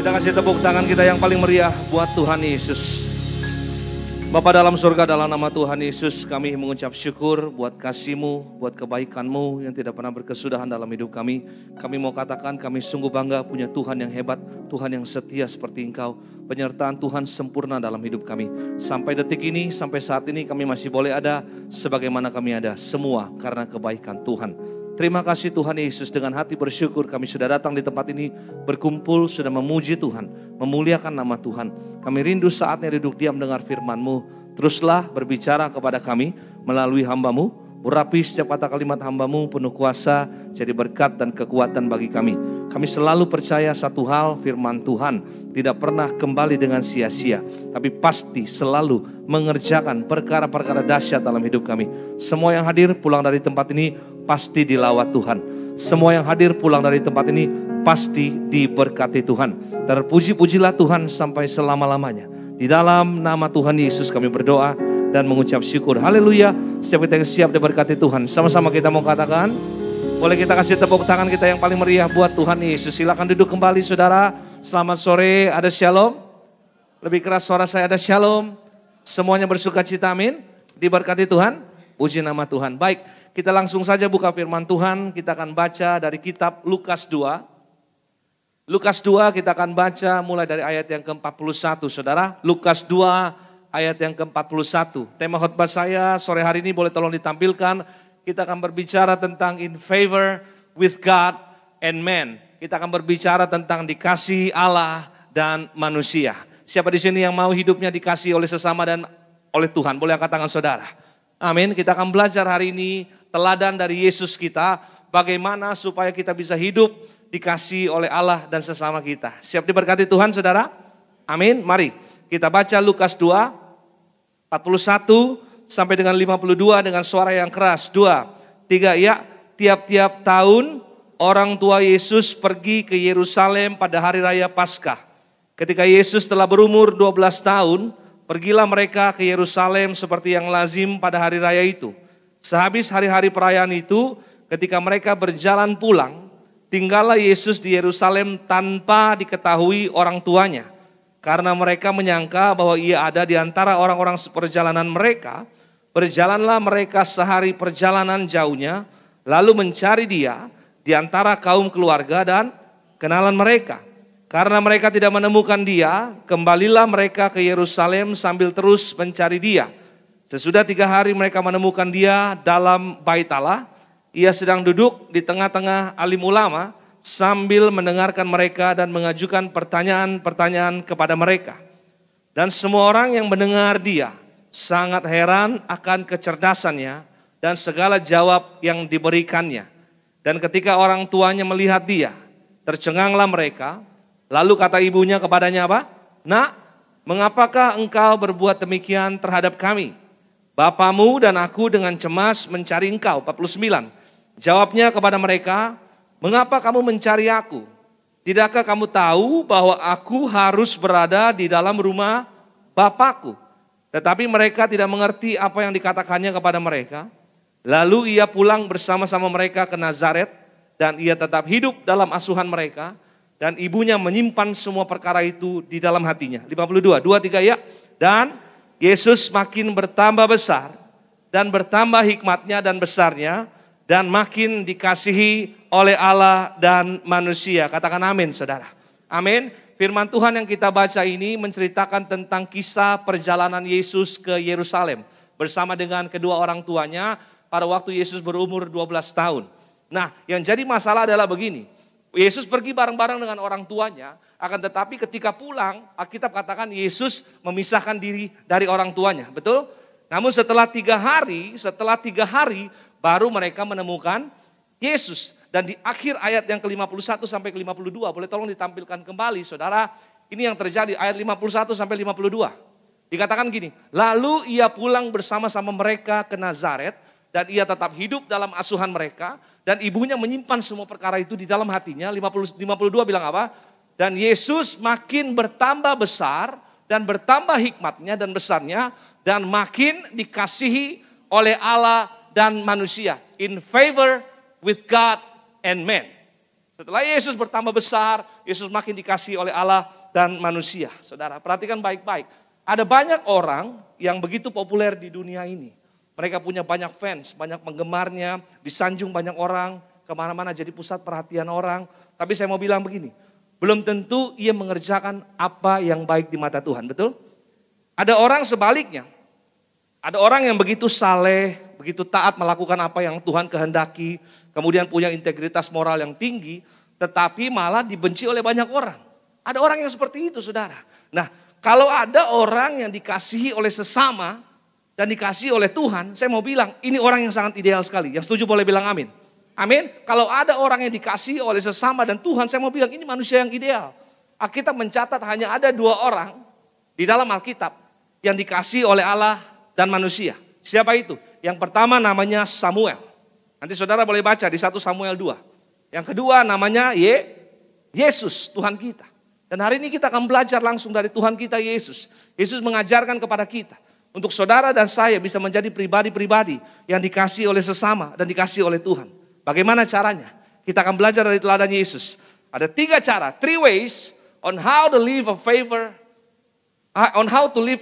Kita kasih tepuk tangan kita yang paling meriah buat Tuhan Yesus. Bapa dalam surga, dalam nama Tuhan Yesus kami mengucap syukur buat kasih-Mu, buat kebaikan-Mu yang tidak pernah berkesudahan dalam hidup kami. Kami mau katakan kami sungguh bangga punya Tuhan yang hebat, Tuhan yang setia seperti Engkau. Penyertaan Tuhan sempurna dalam hidup kami. Sampai detik ini, sampai saat ini kami masih boleh ada sebagaimana kami ada. Semua karena kebaikan Tuhan. Terima kasih Tuhan Yesus, dengan hati bersyukur kami sudah datang di tempat ini, berkumpul, sudah memuji Tuhan, memuliakan nama Tuhan. Kami rindu saatnya duduk diam dengar firman-Mu. Teruslah berbicara kepada kami melalui hamba-Mu, urapi setiap kata kalimat hamba-Mu, penuh kuasa, jadi berkat dan kekuatan bagi kami. Kami selalu percaya satu hal, firman Tuhan tidak pernah kembali dengan sia-sia, tapi pasti selalu mengerjakan perkara-perkara dahsyat dalam hidup kami. Semua yang hadir pulang dari tempat ini pasti dilawat Tuhan. Semua yang hadir pulang dari tempat ini pasti diberkati Tuhan. Terpuji-pujilah Tuhan sampai selama-lamanya. Di dalam nama Tuhan Yesus kami berdoa dan mengucap syukur. Haleluya. Setiap kita yang siap diberkati Tuhan, sama-sama kita mau katakan, boleh kita kasih tepuk tangan kita yang paling meriah buat Tuhan Yesus. Silakan duduk kembali saudara. Selamat sore, ada shalom. Lebih keras suara saya, ada shalom. Semuanya bersuka cita, amin. Diberkati Tuhan, puji nama Tuhan. Baik, kita langsung saja buka firman Tuhan. Kita akan baca dari kitab Lukas 2. Lukas 2 kita akan baca mulai dari ayat yang ke-41 saudara. Lukas 2 ayat yang ke-41. Tema khotbah saya sore hari ini boleh tolong ditampilkan. Kita akan berbicara tentang in favor with God and man. Kita akan berbicara tentang dikasihi Allah dan manusia. Siapa di sini yang mau hidupnya dikasihi oleh sesama dan oleh Tuhan? Boleh angkat tangan saudara. Amin. Kita akan belajar hari ini teladan dari Yesus kita. Bagaimana supaya kita bisa hidup dikasihi oleh Allah dan sesama kita. Siap diberkati Tuhan saudara? Amin. Mari kita baca Lukas 2, 41 sampai dengan 52 dengan suara yang keras. 2, 3 ya. Tiap-tiap tahun orang tua Yesus pergi ke Yerusalem pada hari raya Paskah. Ketika Yesus telah berumur 12 tahun, pergilah mereka ke Yerusalem seperti yang lazim pada hari raya itu. Sehabis hari-hari perayaan itu, ketika mereka berjalan pulang, tinggallah Yesus di Yerusalem tanpa diketahui orang tuanya. Karena mereka menyangka bahwa ia ada di antara orang-orang seperjalanan mereka, berjalanlah mereka sehari perjalanan jauhnya, lalu mencari dia di antara kaum keluarga dan kenalan mereka. Karena mereka tidak menemukan dia, kembalilah mereka ke Yerusalem sambil terus mencari dia. Sesudah 3 hari mereka menemukan dia dalam bait Allah. Ia sedang duduk di tengah-tengah alim ulama sambil mendengarkan mereka dan mengajukan pertanyaan-pertanyaan kepada mereka. Dan semua orang yang mendengar dia sangat heran akan kecerdasannya dan segala jawab yang diberikannya. Dan ketika orang tuanya melihat dia, tercenganglah mereka. Lalu kata ibunya kepadanya apa? Nak, mengapakah engkau berbuat demikian terhadap kami? Bapamu dan aku dengan cemas mencari engkau. 49. Jawabnya kepada mereka, mengapa kamu mencari aku? Tidakkah kamu tahu bahwa aku harus berada di dalam rumah Bapakku? Tetapi mereka tidak mengerti apa yang dikatakannya kepada mereka. Lalu ia pulang bersama-sama mereka ke Nazaret dan ia tetap hidup dalam asuhan mereka. Dan ibunya menyimpan semua perkara itu di dalam hatinya. 52, 2, 3 ya. Dan Yesus makin bertambah besar dan bertambah hikmatnya dan besarnya. Dan makin dikasihi oleh Allah dan manusia. Katakan amin saudara. Amin. Firman Tuhan yang kita baca ini menceritakan tentang kisah perjalanan Yesus ke Yerusalem. Bersama dengan kedua orang tuanya pada waktu Yesus berumur 12 tahun. Nah yang jadi masalah adalah begini. Yesus pergi bareng-bareng dengan orang tuanya, akan tetapi ketika pulang, Alkitab katakan Yesus memisahkan diri dari orang tuanya, betul? Namun setelah 3 hari, baru mereka menemukan Yesus. Dan di akhir ayat yang ke-51 sampai ke-52, boleh tolong ditampilkan kembali saudara, ini yang terjadi ayat 51 sampai 52. Dikatakan gini, lalu ia pulang bersama-sama mereka ke Nazaret, dan ia tetap hidup dalam asuhan mereka. Dan ibunya menyimpan semua perkara itu di dalam hatinya. 52 bilang apa? Dan Yesus makin bertambah besar dan bertambah hikmatnya dan besarnya. Dan makin dikasihi oleh Allah dan manusia. In favor with God and man. Setelah Yesus bertambah besar, Yesus makin dikasihi oleh Allah dan manusia. Saudara, perhatikan baik-baik. Ada banyak orang yang begitu populer di dunia ini. Mereka punya banyak fans, banyak penggemarnya, disanjung banyak orang, kemana-mana jadi pusat perhatian orang. Tapi saya mau bilang begini, belum tentu ia mengerjakan apa yang baik di mata Tuhan, betul? Ada orang sebaliknya. Ada orang yang begitu saleh, begitu taat melakukan apa yang Tuhan kehendaki, kemudian punya integritas moral yang tinggi, tetapi malah dibenci oleh banyak orang. Ada orang yang seperti itu, saudara. Nah, kalau ada orang yang dikasihi oleh sesama dan dikasihi oleh Tuhan, saya mau bilang ini orang yang sangat ideal sekali. Yang setuju boleh bilang amin. Amin. Kalau ada orang yang dikasihi oleh sesama dan Tuhan, saya mau bilang ini manusia yang ideal. Alkitab mencatat hanya ada 2 orang di dalam Alkitab yang dikasihi oleh Allah dan manusia. Siapa itu? Yang pertama namanya Samuel. Nanti saudara boleh baca di 1 Samuel 2. Yang kedua namanya Yesus, Tuhan kita. Dan hari ini kita akan belajar langsung dari Tuhan kita Yesus. Yesus mengajarkan kepada kita untuk saudara dan saya bisa menjadi pribadi-pribadi yang dikasihi oleh sesama dan dikasihi oleh Tuhan. Bagaimana caranya? Kita akan belajar dari teladan Yesus. Ada 3 cara, 3 ways on how to live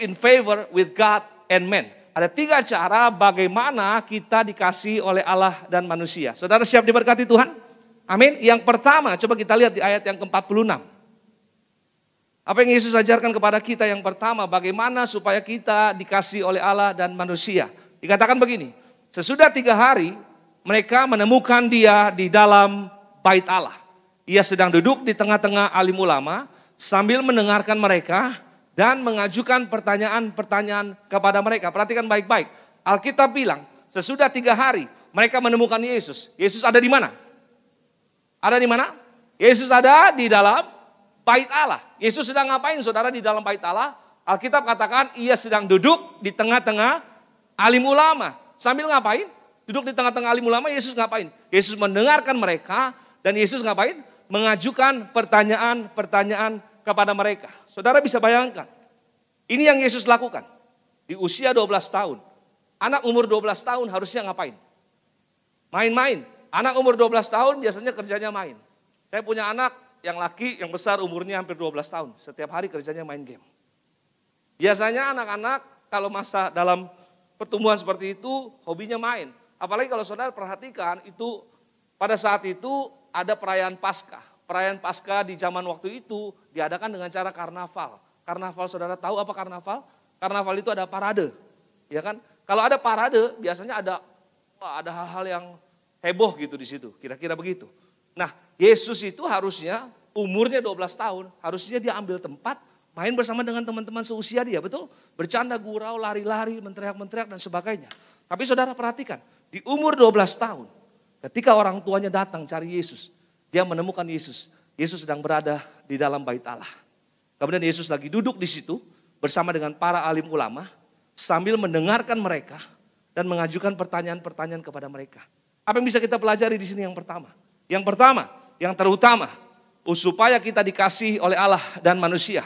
in favor with God and men. Ada 3 cara bagaimana kita dikasihi oleh Allah dan manusia. Saudara siap diberkati Tuhan? Amin. Yang pertama, coba kita lihat di ayat yang ke-46. Apa yang Yesus ajarkan kepada kita yang pertama, bagaimana supaya kita dikasihi oleh Allah dan manusia. Dikatakan begini, sesudah 3 hari mereka menemukan dia di dalam bait Allah. Ia sedang duduk di tengah-tengah alim ulama sambil mendengarkan mereka dan mengajukan pertanyaan-pertanyaan kepada mereka. Perhatikan baik-baik. Alkitab bilang, sesudah 3 hari mereka menemukan Yesus. Yesus ada di mana? Ada di mana? Yesus ada di dalam bait Allah. Yesus sedang ngapain saudara di dalam bait Allah? Alkitab katakan ia sedang duduk di tengah-tengah alim ulama. Sambil ngapain? Duduk di tengah-tengah alim ulama, Yesus ngapain? Yesus mendengarkan mereka dan Yesus ngapain? Mengajukan pertanyaan-pertanyaan kepada mereka. Saudara bisa bayangkan, ini yang Yesus lakukan. Di usia 12 tahun, anak umur 12 tahun harusnya ngapain? Main-main. Anak umur 12 tahun biasanya kerjanya main. Saya punya anak yang laki, yang besar umurnya hampir 12 tahun. Setiap hari kerjanya main game. Biasanya anak-anak kalau masa dalam pertumbuhan seperti itu, hobinya main. Apalagi kalau saudara perhatikan itu pada saat itu ada perayaan Paskah. Perayaan Paskah di zaman waktu itu diadakan dengan cara karnaval. Karnaval saudara tahu apa karnaval? Karnaval itu ada parade. Ya kan? Kalau ada parade biasanya ada hal-hal yang heboh gitu di situ. Kira-kira begitu. Nah, Yesus itu harusnya umurnya 12 tahun, harusnya dia ambil tempat main bersama dengan teman-teman seusia dia, betul? Bercanda, gurau, lari-lari, menteriak-menteriak dan sebagainya. Tapi saudara perhatikan, di umur 12 tahun, ketika orang tuanya datang cari Yesus, dia menemukan Yesus. Yesus sedang berada di dalam bait Allah. Kemudian Yesus lagi duduk di situ bersama dengan para alim ulama sambil mendengarkan mereka dan mengajukan pertanyaan-pertanyaan kepada mereka. Apa yang bisa kita pelajari di sini yang pertama? Yang pertama, yang terutama, supaya kita dikasihi oleh Allah dan manusia,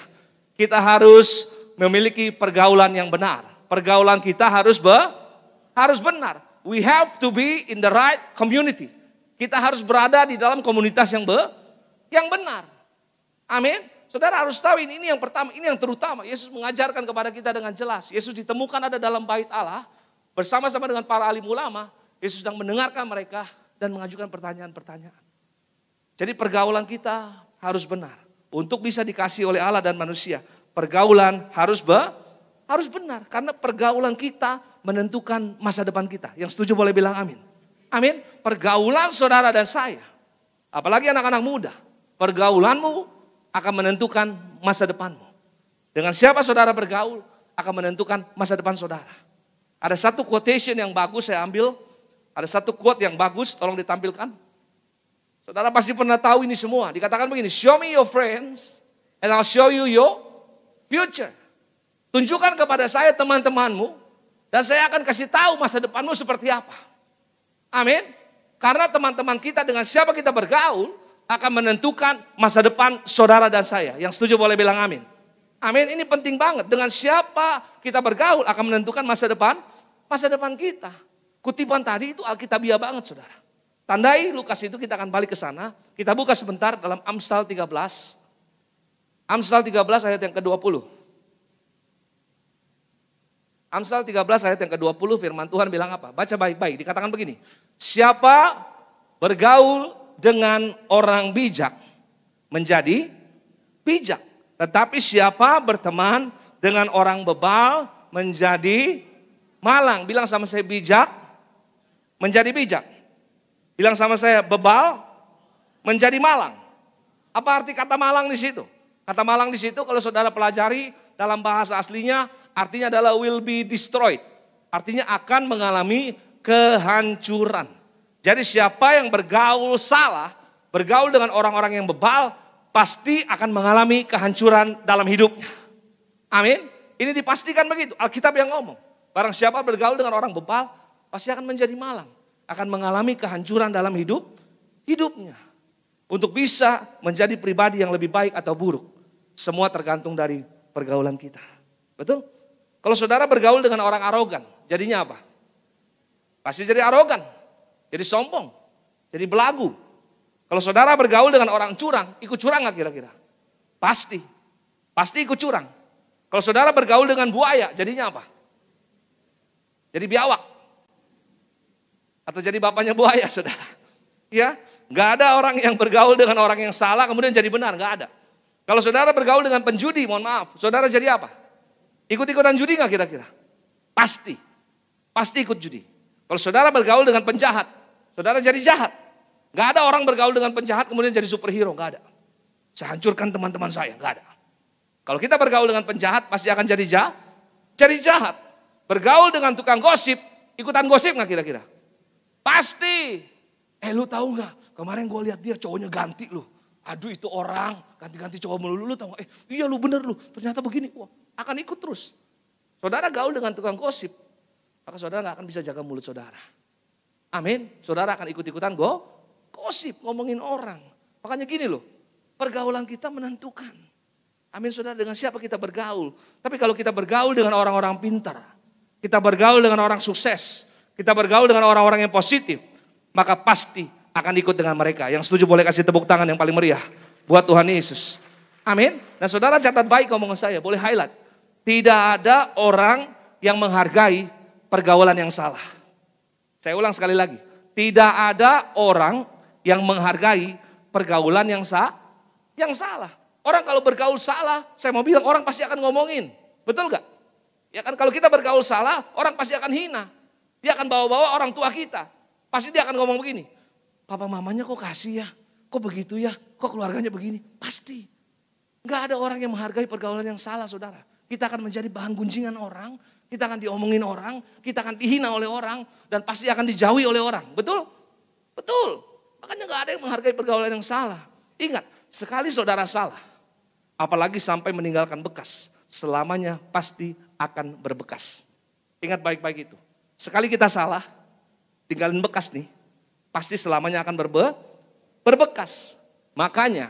kita harus memiliki pergaulan yang benar. Pergaulan kita harus benar. We have to be in the right community. Kita harus berada di dalam komunitas yang benar. Amin. Saudara harus tahu ini yang pertama, ini yang terutama. Yesus mengajarkan kepada kita dengan jelas. Yesus ditemukan ada dalam bait Allah bersama-sama dengan para alim ulama. Yesus sedang mendengarkan mereka dan mengajukan pertanyaan-pertanyaan. Jadi pergaulan kita harus benar. Untuk bisa dikasihi oleh Allah dan manusia, pergaulan harus benar. Karena pergaulan kita menentukan masa depan kita. Yang setuju boleh bilang amin. Amin. Pergaulan saudara dan saya, apalagi anak-anak muda, pergaulanmu akan menentukan masa depanmu. Dengan siapa saudara bergaul akan menentukan masa depan saudara. Ada satu quotation yang bagus saya ambil. Ada satu quote yang bagus, tolong ditampilkan. Saudara pasti pernah tahu ini semua. Dikatakan begini, show me your friends and I'll show you your future. Tunjukkan kepada saya teman-temanmu dan saya akan kasih tahu masa depanmu seperti apa. Amin. Karena teman-teman kita dengan siapa kita bergaul akan menentukan masa depan saudara dan saya. Yang setuju boleh bilang amin. Amin, ini penting banget. Dengan siapa kita bergaul akan menentukan masa depan kita. Kutipan tadi itu alkitabiah banget saudara. Tandai Lukas itu, kita akan balik ke sana. Kita buka sebentar dalam Amsal 13. Amsal 13 ayat yang ke-20. Amsal 13 ayat yang ke-20 firman Tuhan bilang apa? Baca baik-baik, dikatakan begini. Siapa bergaul dengan orang bijak menjadi bijak. Tetapi siapa berteman dengan orang bebal menjadi malang. Bilang sama saya, bijak menjadi bijak. Bilang sama saya, bebal menjadi malang. Apa arti kata malang di situ? Kata malang di situ kalau saudara pelajari dalam bahasa aslinya artinya adalah will be destroyed. Artinya akan mengalami kehancuran. Jadi siapa yang bergaul salah, bergaul dengan orang-orang yang bebal, pasti akan mengalami kehancuran dalam hidupnya. Amin. Ini dipastikan begitu. Alkitab yang ngomong. Barang siapa bergaul dengan orang bebal, pasti akan menjadi malang. Akan mengalami kehancuran dalam hidupnya. Untuk bisa menjadi pribadi yang lebih baik atau buruk. Semua tergantung dari pergaulan kita. Betul? Kalau saudara bergaul dengan orang arogan, jadinya apa? Pasti jadi arogan. Jadi sombong. Jadi belagu. Kalau saudara bergaul dengan orang curang, ikut curang gak kira-kira? Pasti. Pasti ikut curang. Kalau saudara bergaul dengan buaya, jadinya apa? Jadi biawak. Atau jadi bapaknya buaya, saudara. Ya, gak ada orang yang bergaul dengan orang yang salah kemudian jadi benar, gak ada. Kalau saudara bergaul dengan penjudi, mohon maaf, saudara jadi apa? Ikut-ikutan judi gak kira-kira? Pasti. Pasti ikut judi. Kalau saudara bergaul dengan penjahat, saudara jadi jahat. Gak ada orang bergaul dengan penjahat kemudian jadi superhero, gak ada. Saya hancurkan teman-teman saya, gak ada. Kalau kita bergaul dengan penjahat pasti akan jadi jahat. Bergaul dengan tukang gosip, ikutan gosip gak kira-kira? Pasti. Lu tahu gak? Kemarin gue lihat dia cowoknya ganti loh. Aduh itu orang ganti-ganti cowok melulu, lu tahu gak? Iya lu bener lu, ternyata begini. Wah, akan ikut terus. Saudara gaul dengan tukang gosip, maka saudara gak akan bisa jaga mulut saudara. Amin. Saudara akan ikut-ikutan gosip, ngomongin orang. Makanya gini loh, pergaulan kita menentukan. Amin saudara, dengan siapa kita bergaul. Tapi kalau kita bergaul dengan orang-orang pintar, kita bergaul dengan orang sukses, kita bergaul dengan orang-orang yang positif, maka pasti akan ikut dengan mereka. Yang setuju boleh kasih tepuk tangan yang paling meriah buat Tuhan Yesus. Amin. Nah saudara catat baik omongan saya, boleh highlight. Tidak ada orang yang menghargai pergaulan yang salah. Saya ulang sekali lagi. Tidak ada orang yang menghargai pergaulan yang salah. Orang kalau bergaul salah, saya mau bilang orang pasti akan ngomongin. Betul gak? Ya kan kalau kita bergaul salah, orang pasti akan hina. Dia akan bawa-bawa orang tua kita. Pasti dia akan ngomong begini. Papa mamanya kok kasih ya? Kok begitu ya? Kok keluarganya begini? Pasti. Gak ada orang yang menghargai pergaulan yang salah saudara. Kita akan menjadi bahan gunjingan orang. Kita akan diomongin orang. Kita akan dihina oleh orang. Dan pasti akan dijauhi oleh orang. Betul? Betul. Makanya gak ada yang menghargai pergaulan yang salah. Ingat, sekali saudara salah. Apalagi sampai meninggalkan bekas. Selamanya pasti akan berbekas. Ingat baik-baik itu. Sekali kita salah, tinggalin bekas nih. Pasti selamanya akan berbekas. Makanya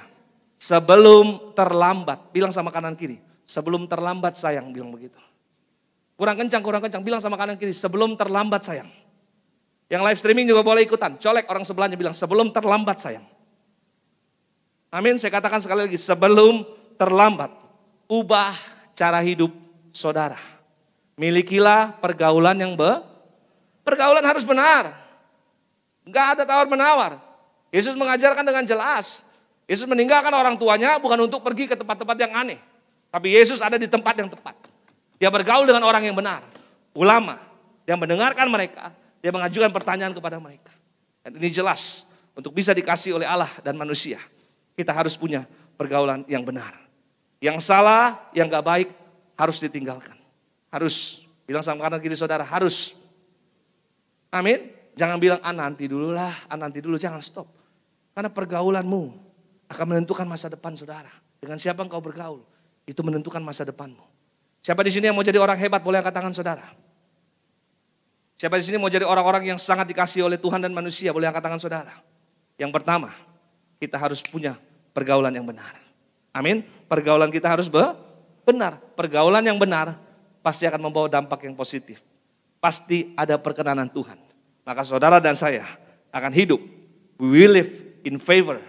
sebelum terlambat, bilang sama kanan kiri. Sebelum terlambat sayang, bilang begitu. Kurang kencang, bilang sama kanan kiri. Sebelum terlambat sayang. Yang live streaming juga boleh ikutan. Colek orang sebelahnya bilang sebelum terlambat sayang. Amin, saya katakan sekali lagi. Sebelum terlambat, ubah cara hidup saudara. Milikilah pergaulan yang pergaulan harus benar. Enggak ada tawar-menawar. Yesus mengajarkan dengan jelas. Yesus meninggalkan orang tuanya bukan untuk pergi ke tempat-tempat yang aneh. Tapi Yesus ada di tempat yang tepat. Dia bergaul dengan orang yang benar. Ulama. Dia mendengarkan mereka. Dia mengajukan pertanyaan kepada mereka. Dan ini jelas. Untuk bisa dikasih oleh Allah dan manusia. Kita harus punya pergaulan yang benar. Yang salah, yang gak baik harus ditinggalkan. Harus. Bilang sama kanan kiri saudara, harus. Amin. Jangan bilang, nanti dulu lah, nanti dulu, jangan stop. Karena pergaulanmu akan menentukan masa depan saudara. Dengan siapa engkau bergaul, itu menentukan masa depanmu. Siapa di sini yang mau jadi orang hebat, boleh angkat tangan saudara. Siapa di sini mau jadi orang-orang yang sangat dikasihi oleh Tuhan dan manusia, boleh angkat tangan saudara. Yang pertama, kita harus punya pergaulan yang benar. Amin. Pergaulan kita harus benar. Pergaulan yang benar pasti akan membawa dampak yang positif. Pasti ada perkenanan Tuhan. Maka saudara dan saya akan hidup we will live in favor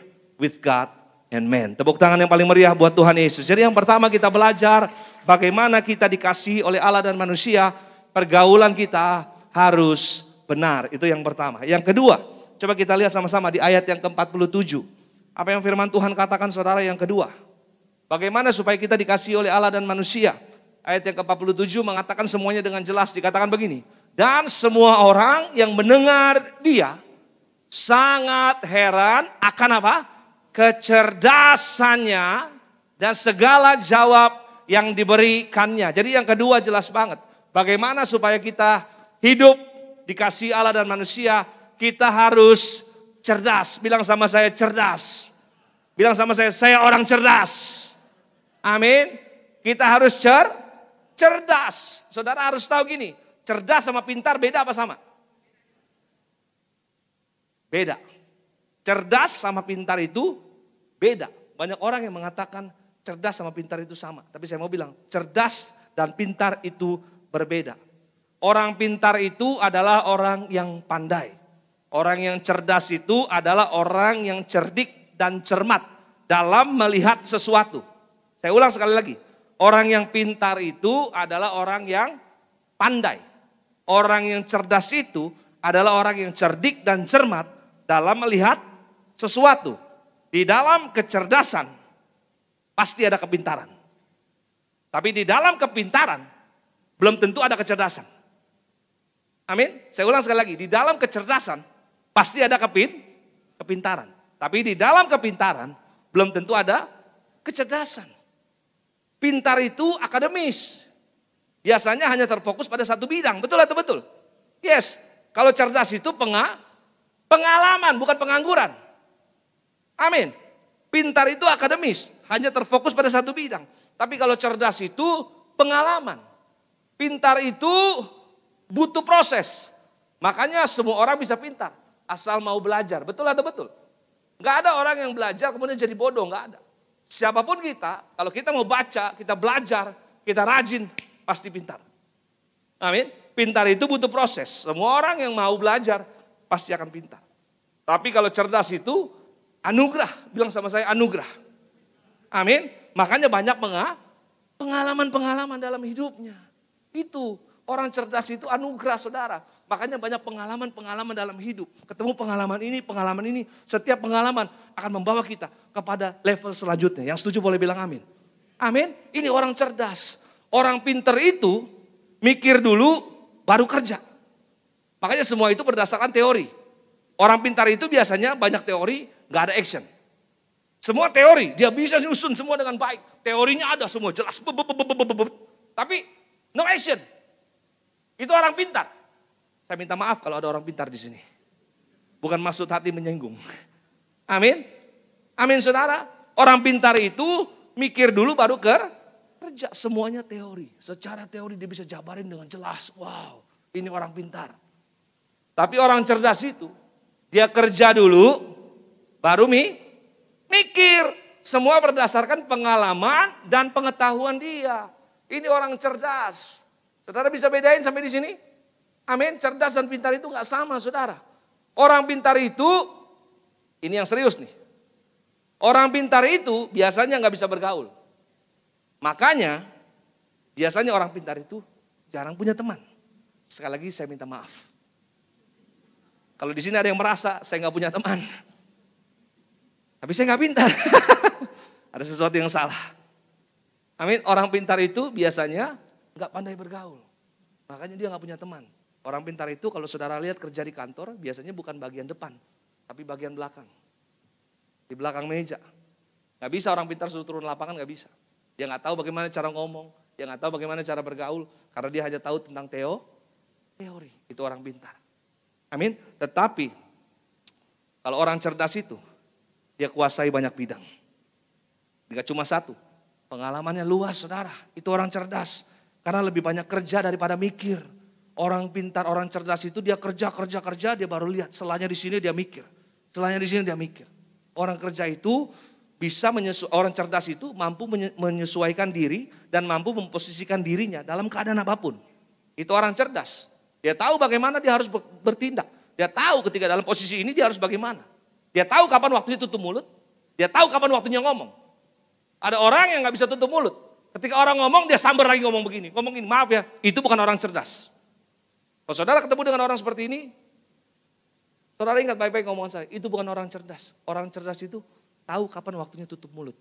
with God and man. Tepuk tangan yang paling meriah buat Tuhan Yesus. Jadi yang pertama kita belajar bagaimana kita dikasihi oleh Allah dan manusia. Pergaulan kita harus benar. Itu yang pertama. Yang kedua, coba kita lihat sama-sama di ayat yang ke-47. Apa yang firman Tuhan katakan saudara yang kedua. Bagaimana supaya kita dikasihi oleh Allah dan manusia. Ayat yang ke-47 mengatakan semuanya dengan jelas. Dikatakan begini. Dan semua orang yang mendengar dia sangat heran akan apa? Kecerdasannya dan segala jawab yang diberikannya. Jadi yang kedua jelas banget. Bagaimana supaya kita hidup dikasihi Allah dan manusia, kita harus cerdas. Bilang sama saya cerdas. Bilang sama saya orang cerdas. Amin. Kita harus cerdas. Saudara harus tahu gini, cerdas sama pintar beda apa sama? Beda. Cerdas sama pintar itu beda. Banyak orang yang mengatakan cerdas sama pintar itu sama. Tapi saya mau bilang, cerdas dan pintar itu berbeda. Orang pintar itu adalah orang yang pandai. Orang yang cerdas itu adalah orang yang cerdik dan cermat dalam melihat sesuatu. Saya ulang sekali lagi. Orang yang pintar itu adalah orang yang pandai. Orang yang cerdas itu adalah orang yang cerdik dan cermat dalam melihat sesuatu. Di dalam kecerdasan pasti ada kepintaran. Tapi di dalam kepintaran belum tentu ada kecerdasan. Amin. Saya ulang sekali lagi. Di dalam kecerdasan pasti ada kepintaran. Tapi di dalam kepintaran belum tentu ada kecerdasan. Pintar itu akademis. Biasanya hanya terfokus pada satu bidang. Betul atau betul? Yes. Kalau cerdas itu pengalaman, bukan pengangguran. Amin. Pintar itu akademis. Hanya terfokus pada satu bidang. Tapi kalau cerdas itu pengalaman. Pintar itu butuh proses. Makanya semua orang bisa pintar. Asal mau belajar. Betul atau betul? Gak ada orang yang belajar kemudian jadi bodoh. Gak ada. Siapapun kita, kalau kita mau baca, kita belajar, kita rajin, pasti pintar. Amin. Pintar itu butuh proses. Semua orang yang mau belajar, pasti akan pintar. Tapi kalau cerdas itu anugerah. Bilang sama saya anugerah. Amin. Makanya banyak pengalaman-pengalaman dalam hidupnya. Itu. Orang cerdas itu anugerah saudara. Makanya banyak pengalaman-pengalaman dalam hidup. Ketemu pengalaman ini. Setiap pengalaman akan membawa kita kepada level selanjutnya. Yang setuju boleh bilang amin. Amin. Ini orang cerdas. Orang pinter itu mikir dulu baru kerja. Makanya semua itu berdasarkan teori. Orang pintar itu biasanya banyak teori, gak ada action. Semua teori, dia bisa nyusun semua dengan baik. Teorinya ada semua jelas. Tapi no action. Itu orang pintar. Saya minta maaf kalau ada orang pintar di sini. Bukan maksud hati menyinggung. Amin. Amin saudara. Orang pintar itu mikir dulu baru kerja. Semuanya teori. Secara teori dia bisa jabarin dengan jelas. Wow, ini orang pintar. Tapi orang cerdas itu, dia kerja dulu baru mikir. Semua berdasarkan pengalaman dan pengetahuan dia. Ini orang cerdas. Saudara bisa bedain sampai di sini? Amin. Cerdas dan pintar itu gak sama saudara. Orang pintar itu, ini yang serius nih. Orang pintar itu biasanya gak bisa bergaul. Makanya biasanya orang pintar itu jarang punya teman. Sekali lagi saya minta maaf. Kalau di sini ada yang merasa saya gak punya teman. Tapi saya gak pintar. Ada sesuatu yang salah. Amin. Orang pintar itu biasanya gak pandai bergaul. Makanya dia gak punya teman. Orang pintar itu kalau saudara lihat kerja di kantor, biasanya bukan bagian depan, tapi bagian belakang. Di belakang meja. Gak bisa orang pintar suruh turun lapangan, gak bisa. Dia gak tahu bagaimana cara ngomong, dia gak tahu bagaimana cara bergaul, karena dia hanya tahu tentang teori. Itu orang pintar. Amin. Tetapi, kalau orang cerdas itu, dia kuasai banyak bidang. Gak cuma satu, pengalamannya luas saudara. Itu orang cerdas. Karena lebih banyak kerja daripada mikir. Orang pintar, orang cerdas itu dia kerja, dia baru lihat. Selanya di sini dia mikir. Selanya di sini dia mikir. Orang kerja itu bisa orang cerdas itu mampu menyesuaikan diri dan mampu memposisikan dirinya dalam keadaan apapun. Itu orang cerdas. Dia tahu bagaimana dia harus bertindak. Dia tahu ketika dalam posisi ini dia harus bagaimana. Dia tahu kapan waktunya tutup mulut. Dia tahu kapan waktunya ngomong. Ada orang yang gak bisa tutup mulut. Ketika orang ngomong, dia sambar lagi ngomong begini. Ngomong ini, maaf ya, itu bukan orang cerdas. Kalau saudara ketemu dengan orang seperti ini, saudara ingat baik-baik ngomong saya, itu bukan orang cerdas. Orang cerdas itu tahu kapan waktunya tutup mulut.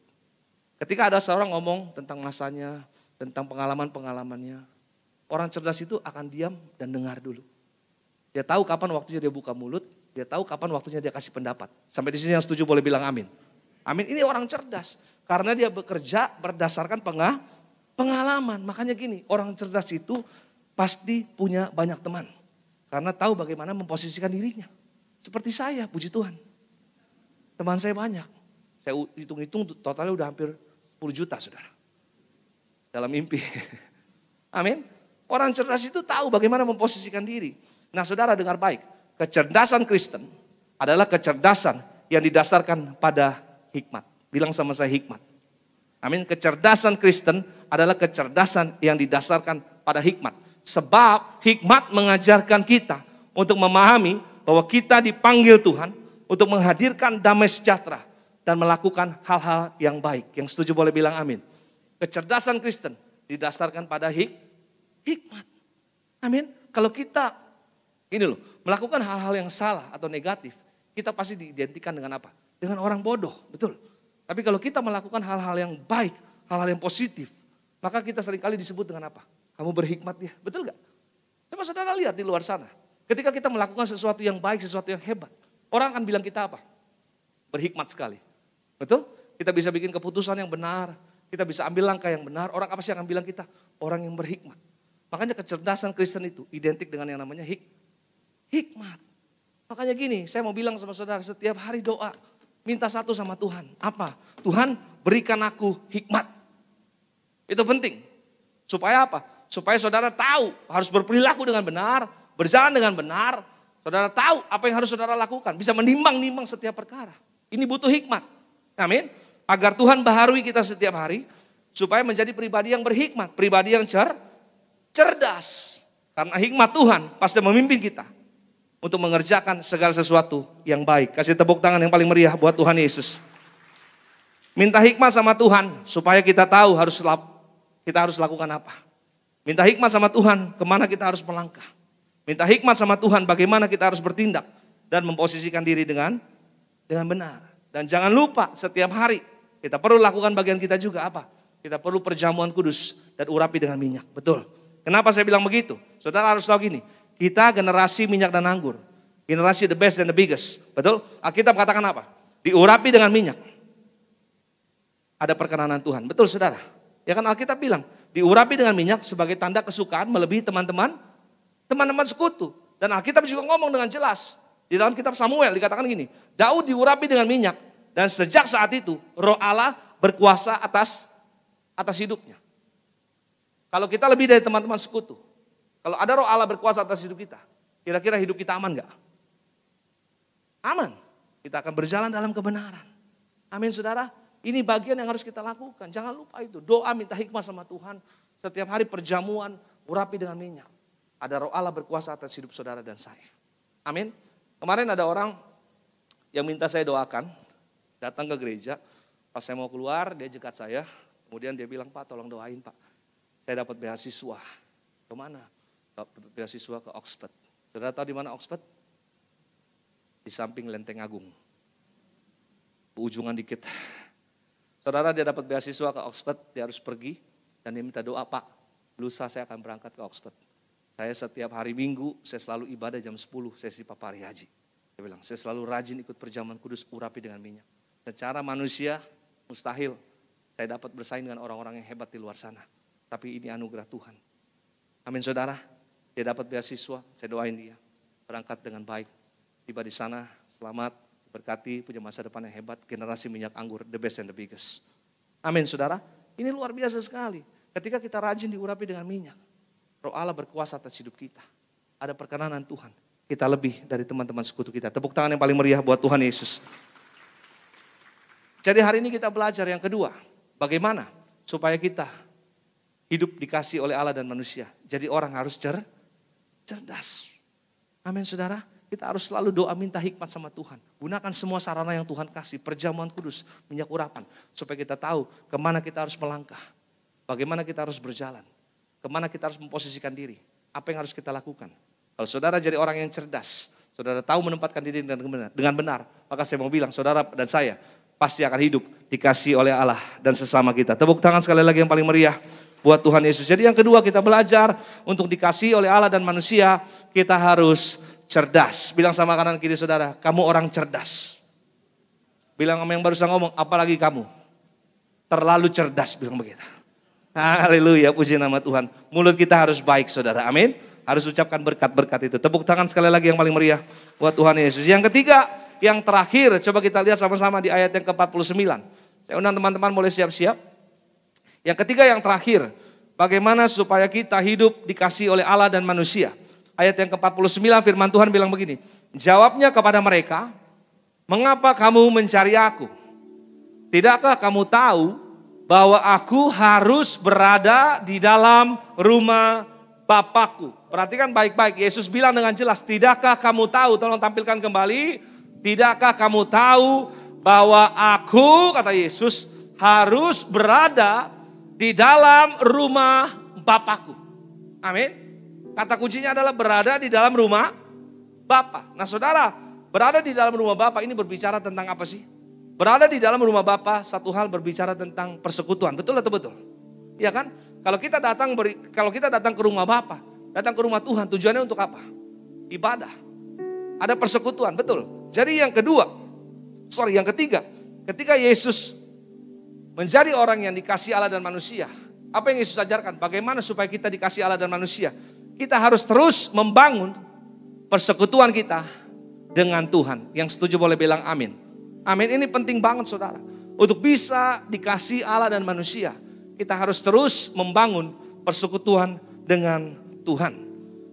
Ketika ada seorang ngomong tentang masanya, tentang pengalaman-pengalamannya, orang cerdas itu akan diam dan dengar dulu. Dia tahu kapan waktunya dia buka mulut, dia tahu kapan waktunya dia kasih pendapat. Sampai di sini yang setuju boleh bilang amin. Amin, ini orang cerdas. Karena dia bekerja berdasarkan pengalaman. Makanya gini, orang cerdas itu pasti punya banyak teman. Karena tahu bagaimana memposisikan dirinya. Seperti saya, puji Tuhan. Teman saya banyak. Saya hitung-hitung totalnya udah hampir 10 juta, saudara. Dalam mimpi. Amin. Orang cerdas itu tahu bagaimana memposisikan diri. Nah, saudara dengar baik. Kecerdasan Kristen adalah kecerdasan yang didasarkan pada hikmat. Bilang sama saya hikmat. Amin. Kecerdasan Kristen adalah kecerdasan yang didasarkan pada hikmat. Sebab hikmat mengajarkan kita untuk memahami bahwa kita dipanggil Tuhan untuk menghadirkan damai sejahtera dan melakukan hal-hal yang baik. Yang setuju boleh bilang amin. Kecerdasan Kristen didasarkan pada hikmat. Amin. Kalau kita ini loh, melakukan hal-hal yang salah atau negatif, kita pasti diidentikan dengan apa? Dengan orang bodoh, betul. Tapi kalau kita melakukan hal-hal yang baik, hal-hal yang positif, maka kita seringkali disebut dengan apa? Kamu berhikmat ya, betul gak? Coba saudara lihat di luar sana. Ketika kita melakukan sesuatu yang baik, sesuatu yang hebat, orang akan bilang kita apa? Berhikmat sekali. Betul? Kita bisa bikin keputusan yang benar, kita bisa ambil langkah yang benar, orang apa sih akan bilang kita? Orang yang berhikmat. Makanya kecerdasan Kristen itu identik dengan yang namanya hikmat. Makanya gini, saya mau bilang sama saudara, setiap hari doa, minta satu sama Tuhan. Apa? Tuhan berikan aku hikmat. Itu penting. Supaya apa? Supaya saudara tahu harus berperilaku dengan benar, berjalan dengan benar. Saudara tahu apa yang harus saudara lakukan. Bisa menimbang-nimbang setiap perkara. Ini butuh hikmat. Amin. Agar Tuhan baharui kita setiap hari. Supaya menjadi pribadi yang berhikmat. Pribadi yang cerdas. Karena hikmat Tuhan pasti memimpin kita untuk mengerjakan segala sesuatu yang baik. Kasih tepuk tangan yang paling meriah buat Tuhan Yesus. Minta hikmat sama Tuhan supaya kita tahu kita harus lakukan apa. Minta hikmat sama Tuhan kemana kita harus melangkah. Minta hikmat sama Tuhan bagaimana kita harus bertindak dan memposisikan diri dengan benar. Dan jangan lupa setiap hari kita perlu lakukan bagian kita juga apa? Kita perlu perjamuan kudus dan urapi dengan minyak. Betul. Kenapa saya bilang begitu? Saudara harus tahu gini. Kita generasi minyak dan anggur. Generasi the best and the biggest. Betul? Alkitab katakan apa? Diurapi dengan minyak. Ada perkenanan Tuhan. Betul saudara? Ya kan Alkitab bilang. Diurapi dengan minyak sebagai tanda kesukaan melebihi teman-teman sekutu. Dan Alkitab juga ngomong dengan jelas. Di dalam kitab Samuel dikatakan gini. Daud diurapi dengan minyak. Dan sejak saat itu Roh Allah berkuasa atas hidupnya. Kalau kita lebih dari teman-teman sekutu. Kalau ada Roh Allah berkuasa atas hidup kita. Kira-kira hidup kita aman gak? Aman. Kita akan berjalan dalam kebenaran. Amin saudara. Ini bagian yang harus kita lakukan. Jangan lupa itu. Doa minta hikmat sama Tuhan. Setiap hari perjamuan urapi dengan minyak. Ada Roh Allah berkuasa atas hidup saudara dan saya. Amin. Kemarin ada orang yang minta saya doakan. Datang ke gereja. Pas saya mau keluar dia jekat saya. Kemudian dia bilang, Pak tolong doain Pak. Saya dapat beasiswa. Kemana? Beasiswa ke Oxford. Saudara tahu di mana Oxford? Di samping Lenteng Agung. Ujungan dikit. Saudara dia dapat beasiswa ke Oxford, dia harus pergi dan dia minta doa, Pak, lusa saya akan berangkat ke Oxford. Saya setiap hari Minggu, saya selalu ibadah jam 10 sesi papari haji. Dia bilang, saya selalu rajin ikut perjamuan kudus, urapi dengan minyak. Secara manusia mustahil saya dapat bersaing dengan orang-orang yang hebat di luar sana. Tapi ini anugerah Tuhan. Amin saudara, dia dapat beasiswa, saya doain dia. Berangkat dengan baik, tiba di sana, selamat. Berkati, punya masa depan yang hebat, generasi minyak anggur, the best and the biggest. Amin saudara, ini luar biasa sekali. Ketika kita rajin diurapi dengan minyak, Roh Allah berkuasa atas hidup kita. Ada perkenanan Tuhan, kita lebih dari teman-teman sekutu kita. Tepuk tangan yang paling meriah buat Tuhan Yesus. Jadi hari ini kita belajar yang kedua, bagaimana supaya kita hidup dikasih oleh Allah dan manusia. Jadi orang harus cerdas. Amin saudara. Kita harus selalu doa minta hikmat sama Tuhan. Gunakan semua sarana yang Tuhan kasih, perjamuan kudus, minyak urapan. Supaya kita tahu kemana kita harus melangkah. Bagaimana kita harus berjalan. Kemana kita harus memposisikan diri. Apa yang harus kita lakukan. Kalau saudara jadi orang yang cerdas, saudara tahu menempatkan diri dengan benar. Maka saya mau bilang saudara dan saya pasti akan hidup dikasih oleh Allah dan sesama kita. Tepuk tangan sekali lagi yang paling meriah buat Tuhan Yesus. Jadi yang kedua kita belajar untuk dikasih oleh Allah dan manusia, kita harus cerdas. Bilang sama kanan kiri saudara, kamu orang cerdas. Bilang sama yang barusan ngomong, apalagi kamu. Terlalu cerdas, bilang begitu. Haleluya, puji nama Tuhan. Mulut kita harus baik saudara, amin. Harus ucapkan berkat-berkat itu. Tepuk tangan sekali lagi yang paling meriah buat Tuhan Yesus. Yang ketiga, yang terakhir, coba kita lihat sama-sama di ayat yang ke-49. Saya undang teman-teman boleh siap-siap. Yang ketiga yang terakhir, bagaimana supaya kita hidup dikasih oleh Allah dan manusia. Ayat yang ke-49 firman Tuhan bilang begini. Jawabnya kepada mereka, mengapa kamu mencari aku? Tidakkah kamu tahu bahwa aku harus berada di dalam rumah Bapakku? Perhatikan baik-baik, Yesus bilang dengan jelas, tidakkah kamu tahu, tolong tampilkan kembali. Tidakkah kamu tahu bahwa aku, kata Yesus, harus berada di dalam rumah Bapakku. Amin. Kata kuncinya adalah berada di dalam rumah Bapa. Nah saudara, berada di dalam rumah Bapa ini berbicara tentang apa sih? Berada di dalam rumah Bapa satu hal berbicara tentang persekutuan. Betul atau betul? Iya kan? Kalau kita datang ke rumah Bapa, datang ke rumah Tuhan, tujuannya untuk apa? Ibadah. Ada persekutuan, betul. Jadi yang ketiga, ketika Yesus menjadi orang yang dikasih Allah dan manusia, apa yang Yesus ajarkan? Bagaimana supaya kita dikasih Allah dan manusia? Kita harus terus membangun persekutuan kita dengan Tuhan. Yang setuju boleh bilang amin. Amin, ini penting banget saudara. Untuk bisa dikasih Allah dan manusia, kita harus terus membangun persekutuan dengan Tuhan.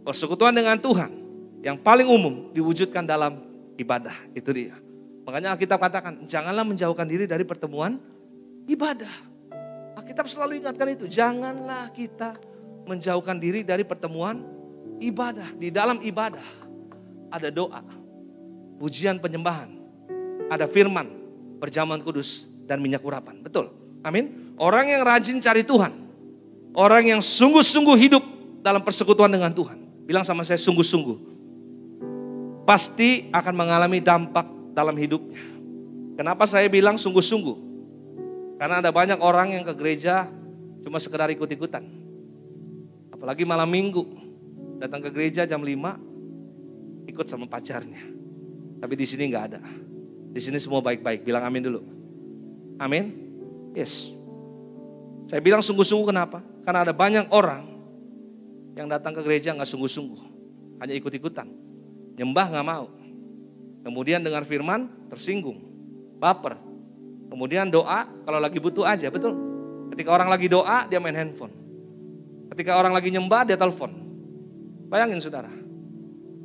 Persekutuan dengan Tuhan yang paling umum diwujudkan dalam ibadah. Itu dia. Makanya Alkitab katakan, janganlah menjauhkan diri dari pertemuan ibadah. Alkitab selalu ingatkan itu, janganlah kita menjauhkan diri dari pertemuan ibadah. Di dalam ibadah ada doa, pujian penyembahan, ada firman, perjamuan kudus dan minyak urapan. Betul? Amin. Orang yang rajin cari Tuhan, orang yang sungguh-sungguh hidup dalam persekutuan dengan Tuhan. Bilang sama saya sungguh-sungguh. Pasti akan mengalami dampak dalam hidupnya. Kenapa saya bilang sungguh-sungguh? Karena ada banyak orang yang ke gereja cuma sekedar ikut-ikutan. Apalagi malam minggu, datang ke gereja jam 5, ikut sama pacarnya. Tapi di sini nggak ada. Di sini semua baik-baik. Bilang amin dulu. Amin. Yes. Saya bilang sungguh-sungguh kenapa? Karena ada banyak orang yang datang ke gereja nggak sungguh-sungguh, hanya ikut-ikutan, nyembah nggak mau. Kemudian dengar firman tersinggung, baper. Kemudian doa kalau lagi butuh aja, betul? Ketika orang lagi doa dia main handphone. Ketika orang lagi nyembah dia telepon. Bayangin saudara.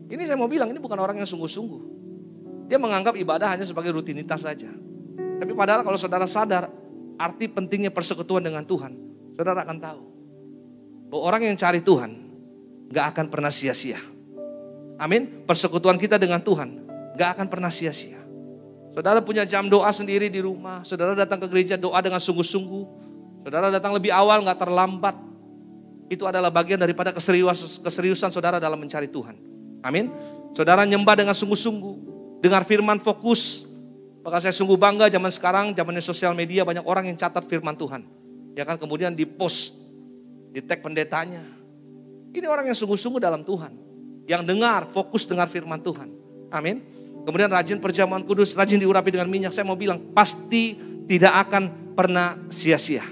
Ini saya mau bilang ini bukan orang yang sungguh-sungguh. Dia menganggap ibadah hanya sebagai rutinitas saja. Tapi padahal kalau saudara sadar arti pentingnya persekutuan dengan Tuhan, saudara akan tahu bahwa orang yang cari Tuhan gak akan pernah sia-sia. Amin. Persekutuan kita dengan Tuhan gak akan pernah sia-sia. Saudara punya jam doa sendiri di rumah. Saudara datang ke gereja doa dengan sungguh-sungguh. Saudara datang lebih awal gak terlambat. Itu adalah bagian daripada keseriusan saudara dalam mencari Tuhan. Amin. Saudara nyembah dengan sungguh-sungguh. Dengar firman fokus. Maka saya sungguh bangga zaman sekarang, zamannya sosial media banyak orang yang catat firman Tuhan. Ya kan, kemudian di post, di tag pendetanya. Ini orang yang sungguh-sungguh dalam Tuhan. Yang dengar, fokus dengar firman Tuhan. Amin. Kemudian rajin perjamuan kudus, rajin diurapi dengan minyak. Saya mau bilang pasti tidak akan pernah sia-sia.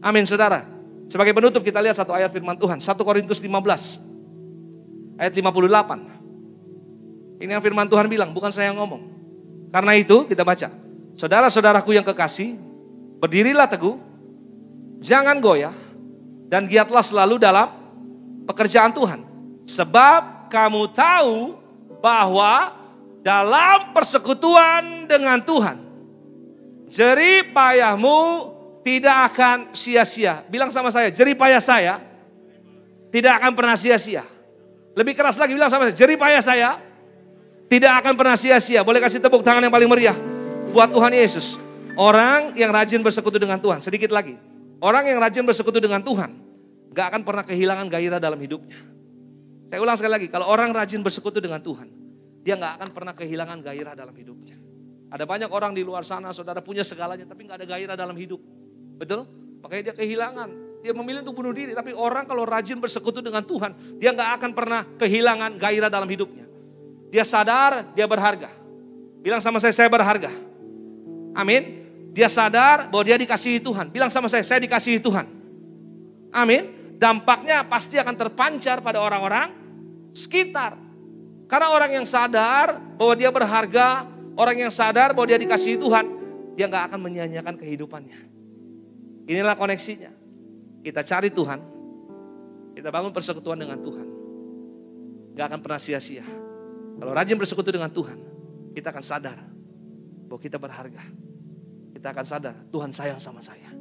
Amin saudara. Sebagai penutup kita lihat satu ayat firman Tuhan. 1 Korintus 15 ayat 58. Ini yang firman Tuhan bilang, bukan saya yang ngomong. Karena itu kita baca. Saudara-saudaraku yang kekasih, berdirilah teguh, jangan goyah, dan giatlah selalu dalam pekerjaan Tuhan. Sebab kamu tahu bahwa dalam persekutuan dengan Tuhan, jerih payahmu tidak akan sia-sia. Bilang sama saya, jerih payah saya tidak akan pernah sia-sia. Lebih keras lagi bilang sama saya, jerih payah saya tidak akan pernah sia-sia. Boleh kasih tepuk tangan yang paling meriah buat Tuhan Yesus. Orang yang rajin bersekutu dengan Tuhan. Sedikit lagi. Orang yang rajin bersekutu dengan Tuhan gak akan pernah kehilangan gairah dalam hidupnya. Saya ulang sekali lagi. Kalau orang rajin bersekutu dengan Tuhan, dia gak akan pernah kehilangan gairah dalam hidupnya. Ada banyak orang di luar sana, saudara punya segalanya tapi gak ada gairah dalam hidup. Betul? Makanya dia kehilangan. Dia memilih untuk bunuh diri. Tapi orang kalau rajin bersekutu dengan Tuhan, dia gak akan pernah kehilangan gairah dalam hidupnya. Dia sadar, dia berharga. Bilang sama saya berharga. Amin. Dia sadar bahwa dia dikasihi Tuhan. Bilang sama saya dikasihi Tuhan. Amin. Dampaknya pasti akan terpancar pada orang-orang sekitar. Karena orang yang sadar bahwa dia berharga, orang yang sadar bahwa dia dikasihi Tuhan, dia gak akan menyia-nyiakan kehidupannya. Inilah koneksinya. Kita cari Tuhan, kita bangun persekutuan dengan Tuhan. Gak akan pernah sia-sia. Kalau rajin bersekutu dengan Tuhan, kita akan sadar bahwa kita berharga. Kita akan sadar Tuhan sayang sama saya.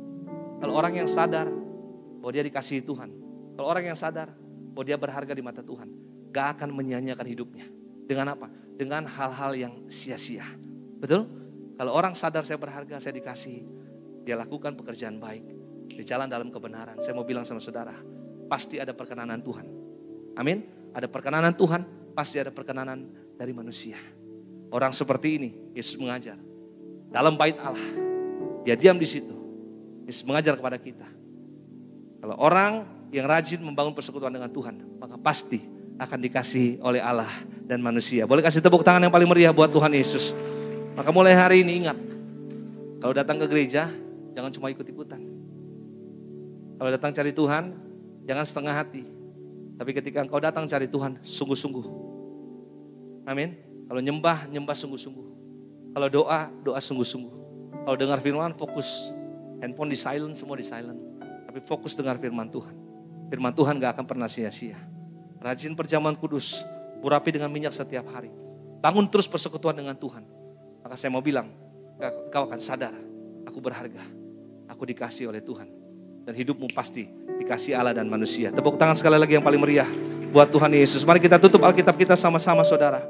Kalau orang yang sadar bahwa dia dikasihi Tuhan, kalau orang yang sadar bahwa dia berharga di mata Tuhan, gak akan menyia-nyiakan hidupnya. Dengan apa? Dengan hal-hal yang sia-sia. Betul? Kalau orang sadar saya berharga, saya dikasihi, dia lakukan pekerjaan baik, di jalan dalam kebenaran. Saya mau bilang sama saudara, pasti ada perkenanan Tuhan. Amin. Ada perkenanan Tuhan, pasti ada perkenanan dari manusia. Orang seperti ini Yesus mengajar dalam bait Allah. Dia diam di situ. Yesus mengajar kepada kita. Kalau orang yang rajin membangun persekutuan dengan Tuhan, maka pasti akan dikasihi oleh Allah dan manusia. Boleh kasih tepuk tangan yang paling meriah buat Tuhan Yesus. Maka mulai hari ini ingat, kalau datang ke gereja jangan cuma ikut-ikutan. Kalau datang cari Tuhan, jangan setengah hati. Tapi ketika engkau datang cari Tuhan, sungguh-sungguh. Amin. Kalau nyembah sungguh-sungguh. Kalau doa sungguh-sungguh. Kalau dengar firman, fokus. Handphone di silent, semua di silent. Tapi fokus dengar firman Tuhan. Firman Tuhan gak akan pernah sia-sia. Rajin perjamuan kudus, urapi dengan minyak setiap hari. Bangun terus persekutuan dengan Tuhan. Maka saya mau bilang, kau akan sadar, aku berharga. Aku dikasih oleh Tuhan. Dan hidupmu pasti dikasih Allah dan manusia. Tepuk tangan sekali lagi yang paling meriah buat Tuhan Yesus. Mari kita tutup Alkitab kita sama-sama saudara.